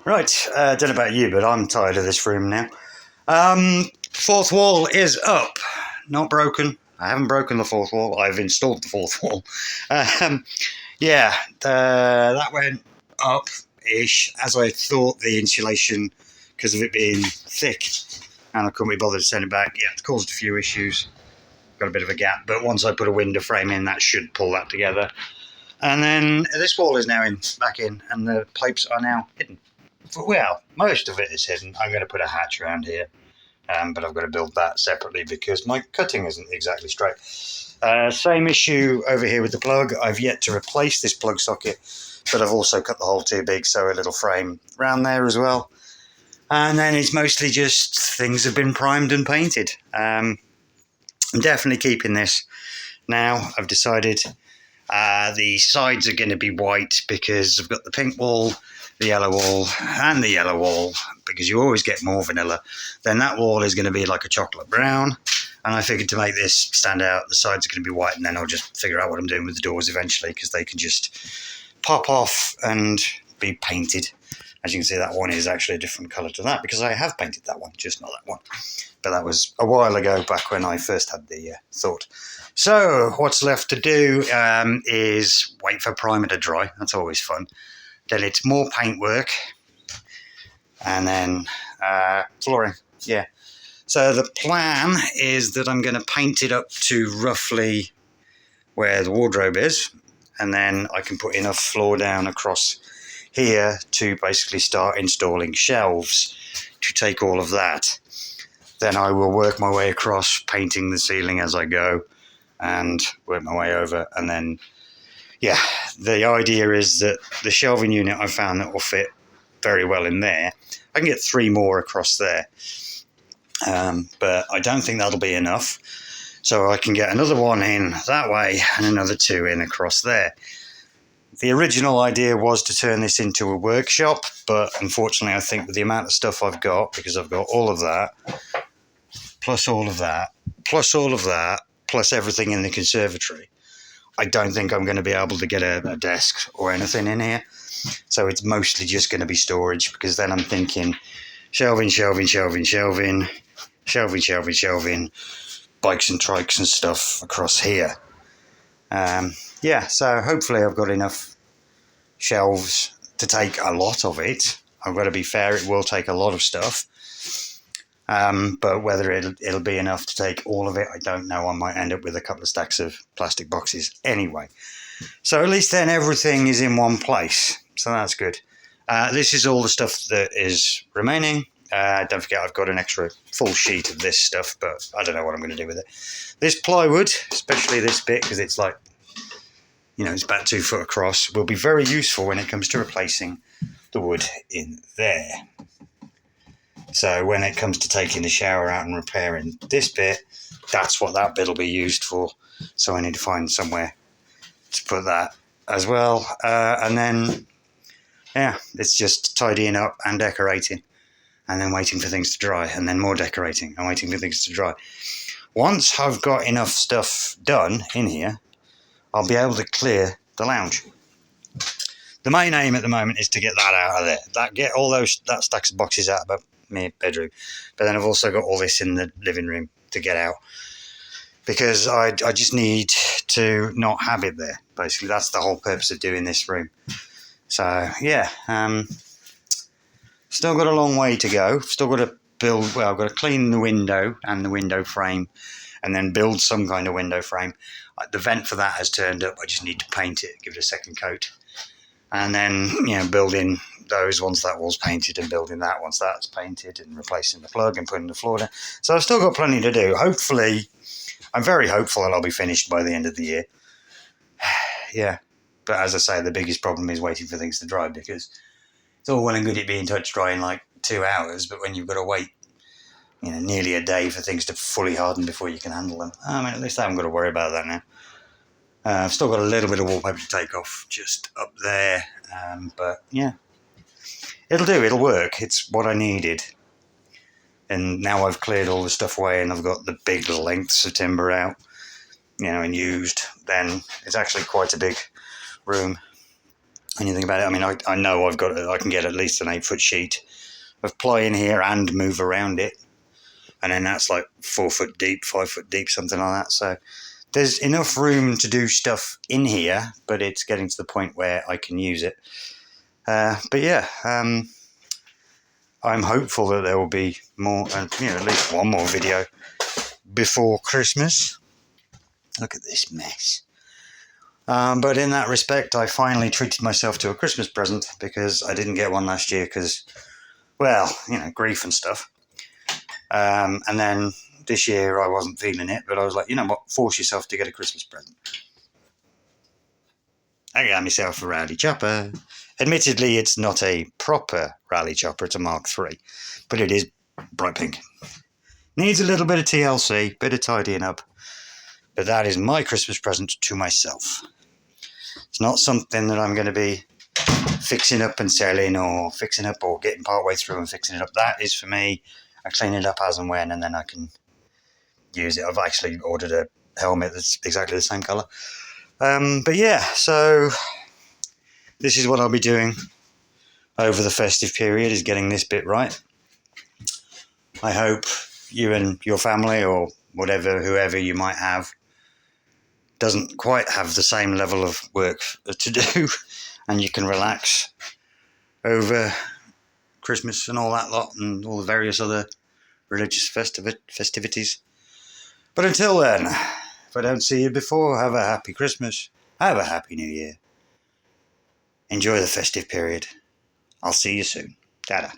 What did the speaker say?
Right, don't know about you, but I'm tired of this room now. Fourth wall is up, not broken. I haven't broken the fourth wall. I've installed the fourth wall. Um, yeah, that went up-ish, as I thought the insulation, because of it being thick, and I couldn't be bothered to send it back. Yeah, it caused a few issues. Got a bit of a gap, but once I put a window frame in, that should pull that together. And then this wall is now back in, and the pipes are now hidden. Well, most of it is hidden. I'm going to put a hatch around here, but I've got to build that separately because my cutting isn't exactly straight. Same issue over here with the plug. I've yet to replace this plug socket, but I've also cut the hole too big, so a little frame around there as well. And then it's mostly just things have been primed and painted. I'm definitely keeping this now. I've decided the sides are going to be white because I've got the pink wall, the yellow wall, and the yellow wall, because you always get more vanilla. Then that wall is going to be like a chocolate brown, and I figured to make this stand out, the sides are going to be white, and then I'll just figure out what I'm doing with the doors eventually, because they can just pop off and be painted. As you can see, that one is actually a different colour to that, because I have painted that one, just not that one. But that was a while ago, back when I first had the thought. So what's left to do is wait for primer to dry. That's always fun. Then it's more paint work, and then flooring. Yeah. So the plan is that I'm going to paint it up to roughly where the wardrobe is, and then I can put enough floor down across here to basically start installing shelves to take all of that. Then I will work my way across, painting the ceiling as I go, and work my way over. And then, yeah, the idea is that the shelving unit I found that will fit very well in there. I can get 3 more across there, but I don't think that'll be enough. So I can get another one in that way and another 2 in across there. The original idea was to turn this into a workshop, but unfortunately I think with the amount of stuff I've got, because I've got all of that, plus all of that, plus all of that, plus everything in the conservatory, I don't think I'm going to be able to get a desk or anything in here. So it's mostly just going to be storage, because then I'm thinking shelving, shelving, shelving, shelving, shelving, shelving, shelving, bikes and trikes and stuff across here. Yeah, so hopefully I've got enough shelves to take a lot of it. I've got to be fair, it will take a lot of stuff. But whether it'll be enough to take all of it, I don't know. I might end up with a couple of stacks of plastic boxes anyway. So at least then everything is in one place. So that's good. This is all the stuff that is remaining. Don't forget I've got an extra full sheet of this stuff, but I don't know what I'm going to do with it. This plywood, especially this bit, because it's like, it's about 2 foot across, will be very useful when it comes to replacing the wood in there. So when it comes to taking the shower out and repairing this bit, that's what that bit will be used for. So I need to find somewhere to put that as well. And then, yeah, it's just tidying up and decorating, and then waiting for things to dry, and then more decorating and waiting for things to dry. Once I've got enough stuff done in here, I'll be able to clear the lounge. The main aim at the moment is to get that out of there. Get all that stacks of boxes out of my bedroom. But then I've also got all this in the living room to get out, because I just need to not have it there. Basically, that's the whole purpose of doing this room. So, yeah. Still got a long way to go. Still got to build, I've got to clean the window and the window frame, and then build some kind of window frame. The vent for that has turned up. I just need to paint it, give it a second coat. And then, building those once that wall's painted, and building that once that's painted, and replacing the plug and putting the floor down. So I've still got plenty to do. Hopefully, I'm very hopeful that I'll be finished by the end of the year. Yeah. But as I say, the biggest problem is waiting for things to dry, because it's all well and good it being touch dry in like 2 hours, but when you've got to wait, nearly a day for things to fully harden before you can handle them. I mean, at least I haven't got to worry about that now. I've still got a little bit of wallpaper to take off just up there, but yeah, it'll do, it'll work. It's what I needed. And now I've cleared all the stuff away and I've got the big lengths of timber out, and used, then it's actually quite a big room. when you think about it. I mean, I know I can get at least an 8-foot sheet of ply in here and move around it. And then that's like 4 foot deep, 5 foot deep, something like that. So there's enough room to do stuff in here, but it's getting to the point where I can use it. But yeah, I'm hopeful that there will be more, at least one more video before Christmas. Look at this mess. But in that respect, I finally treated myself to a Christmas present because I didn't get one last year because, well, grief and stuff. And then this year I wasn't feeling it, but I was like, you know what, force yourself to get a Christmas present. I got myself a Rally Chopper. Admittedly, it's not a proper Rally Chopper, it's a Mark III, but it is bright pink. Needs a little bit of TLC, bit of tidying up, but that is my Christmas present to myself. It's not something that I'm going to be fixing up and selling, or fixing up or getting part way through and fixing it up. That is for me. I clean it up as and when, and then I can use it. I've actually ordered a helmet that's exactly the same colour. But yeah, so this is what I'll be doing over the festive period, is getting this bit right. I hope you and your family, or whoever you might have, doesn't quite have the same level of work to do, and you can relax over Christmas and all that lot, and all the various other religious festivities. But until then, if I don't see you before, have a happy Christmas, have a happy New Year. Enjoy the festive period. I'll see you soon. Ta-da.